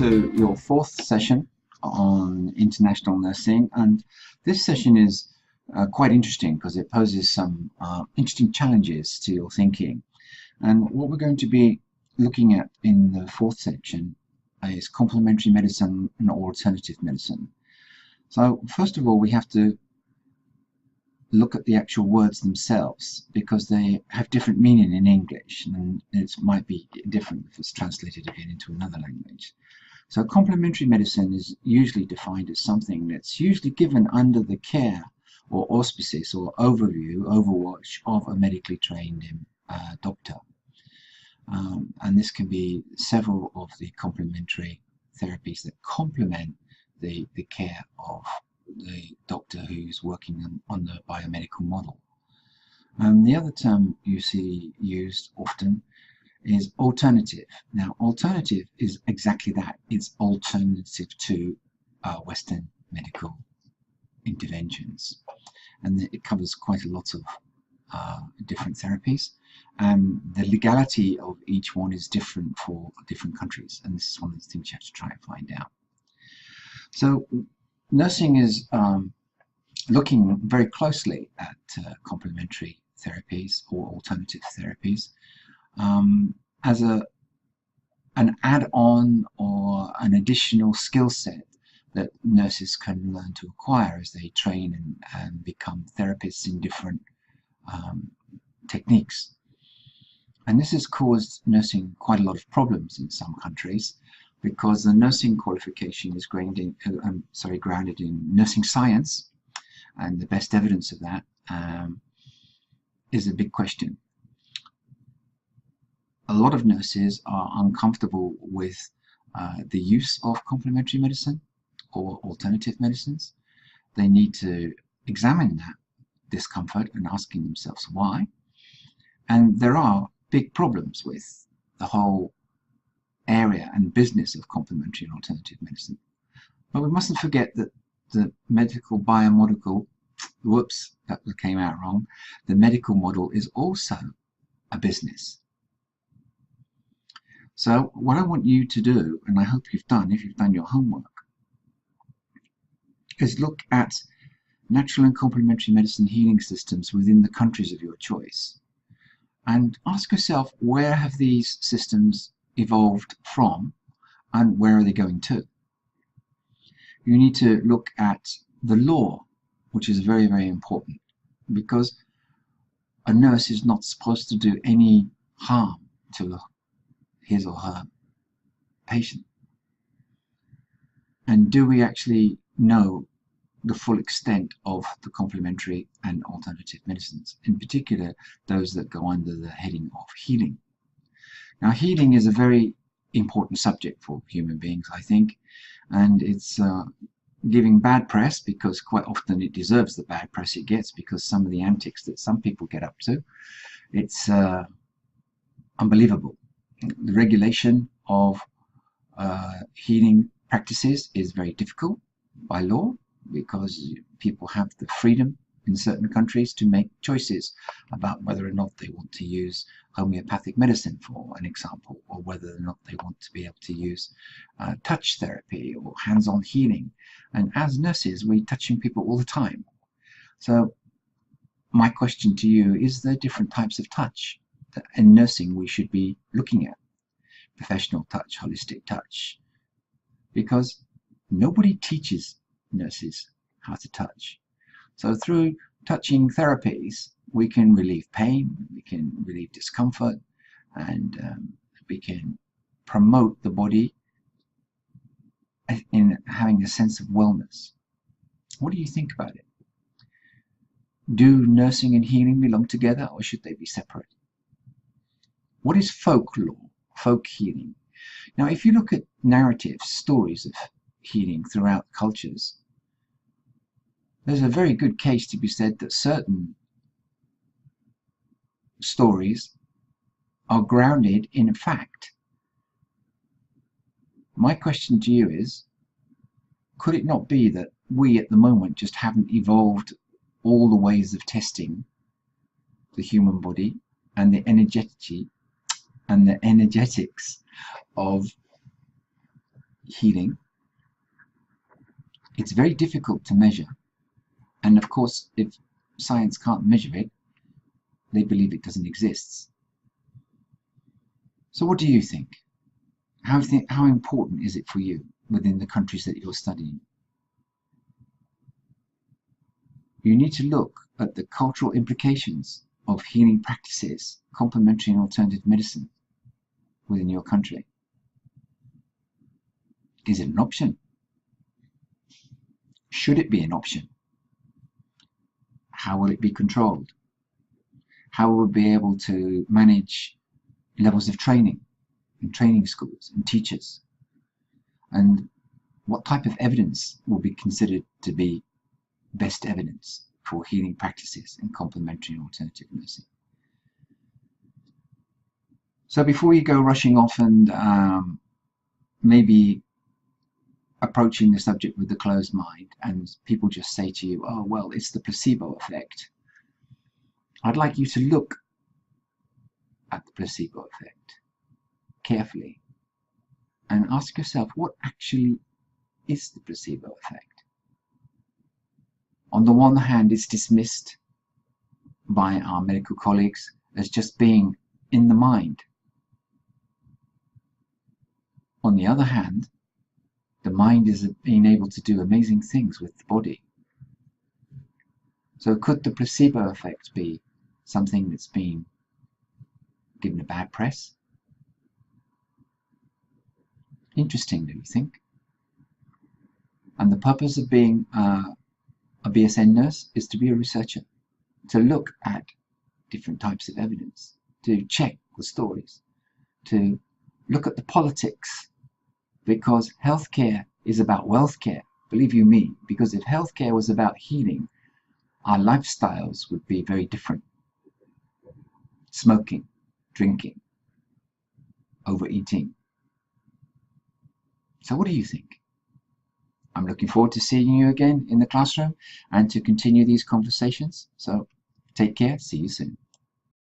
to your fourth session on international nursing, and this session is quite interesting because it poses some interesting challenges to your thinking. And what we're going to be looking at in the fourth section is complementary medicine and alternative medicine. So first of all, we have to look at the actual words themselves because they have different meaning in English, and it might be different if it's translated again into another language. So complementary medicine is usually defined as something that's usually given under the care or auspices or overwatch of a medically trained doctor. And this can be several of the complementary therapies that complement the care of the doctor who's working on the biomedical model. And the other term you see used often is alternative. Now, alternative is exactly that. It's alternative to Western medical interventions. And it covers quite a lot of different therapies. And the legality of each one is different for different countries. And this is one of the things you have to try and find out. So nursing is looking very closely at complementary therapies or alternative therapies as an add-on or an additional skill set that nurses can learn to acquire as they train and become therapists in different techniques. And this has caused nursing quite a lot of problems in some countries because the nursing qualification is grounded in nursing science, and the best evidence of that is a big question. A lot of nurses are uncomfortable with the use of complementary medicine or alternative medicines. They need to examine that discomfort and asking themselves why. And there are big problems with the whole area and business of complementary and alternative medicine. But we mustn't forget that the medical biomedical, whoops, that came out wrong, the medical model is also a business. So what I want you to do, and I hope you've done, if you've done your homework, is look at natural and complementary medicine healing systems within the countries of your choice. And ask yourself, where have these systems evolved from and where are they going to? You need to look at the law, which is very, very important, because a nurse is not supposed to do any harm to his or her patient. And do we actually know the full extent of the complementary and alternative medicines, in particular those that go under the heading of healing? Now, healing is a very important subject for human beings, I think, and it's giving bad press because quite often it deserves the bad press it gets because some of the antics that some people get up to, it's unbelievable. The regulation of healing practices is very difficult by law because people have the freedom in certain countries to make choices about whether or not they want to use homeopathic medicine, for an example, or whether or not they want to be able to use touch therapy or hands-on healing. And as nurses, we're touching people all the time. So my question to you is, there different types of touch that in nursing we should be looking at? Professional touch, holistic touch, because nobody teaches nurses how to touch. So through touching therapies, we can relieve pain, we can relieve discomfort, and we can promote the body in having a sense of wellness. What do you think about it? Do nursing and healing belong together, or should they be separate? What is folklore, folk healing? Now, if you look at narratives, stories of healing throughout cultures, there's a very good case to be said that certain stories are grounded in fact. My question to you is, could it not be that we at the moment just haven't evolved all the ways of testing the human body and the energetics of healing, it's very difficult to measure. And of course, if science can't measure it, they believe it doesn't exist. So what do you think? How important is it for you within the countries that you're studying? You need to look at the cultural implications of healing practices, complementary and alternative medicine within your country. Is it an option? Should it be an option? How will it be controlled? How will we be able to manage levels of training in training schools and teachers? And what type of evidence will be considered to be best evidence for healing practices in complementary and alternative nursing? So before you go rushing off and maybe approaching the subject with a closed mind, and people just say to you, oh, well, it's the placebo effect, I'd like you to look at the placebo effect carefully and ask yourself, what actually is the placebo effect? On the one hand, it's dismissed by our medical colleagues as just being in the mind. On the other hand, the mind is being able to do amazing things with the body. So could the placebo effect be something that's been given a bad press? Interesting, don't you think? And the purpose of being a BSN nurse is to be a researcher, to look at different types of evidence, to check the stories, to look at the politics, because healthcare is about wealth care, believe you me, because if healthcare was about healing, our lifestyles would be very different. Smoking, drinking, overeating. So what do you think? I'm looking forward to seeing you again in the classroom and to continue these conversations. So take care, see you soon.